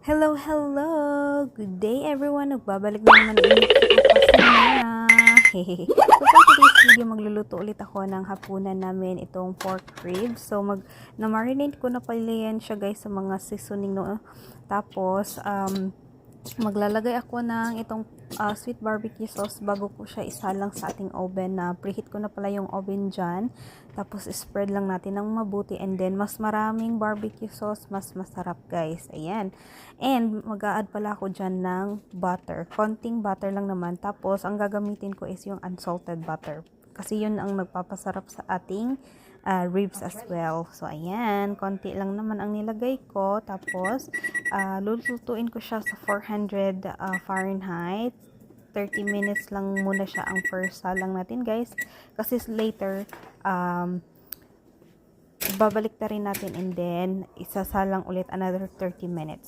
Hello, hello! Good day everyone! Nagbabalik na naman ulit ako sa Nana. So for today's video, magluluto ulit ako ng hapunan namin itong pork ribs. So na-marinate ko na pala yan siya guys sa mga seasoning no. Tapos maglalagay ako ng itong sweet barbecue sauce bago ko siya isalang sa ating oven na preheat ko na pala yung oven dyan. Tapos spread lang natin ng mabuti and then mas maraming barbecue sauce, mas masarap guys. Ayan. And mag-a-add pala ako dyan ng butter. Konting butter lang naman. Tapos ang gagamitin ko is yung unsalted butter. Kasi yun ang nagpapasarap sa ating ribs as well. So, ayan. Konti lang naman ang nilagay ko. Tapos, lulutuin ko siya sa 400 Fahrenheit. 30 minutes lang muna siya ang first salang natin, guys. Kasi later, babalik na rin natin and then isasalang ulit another 30 minutes.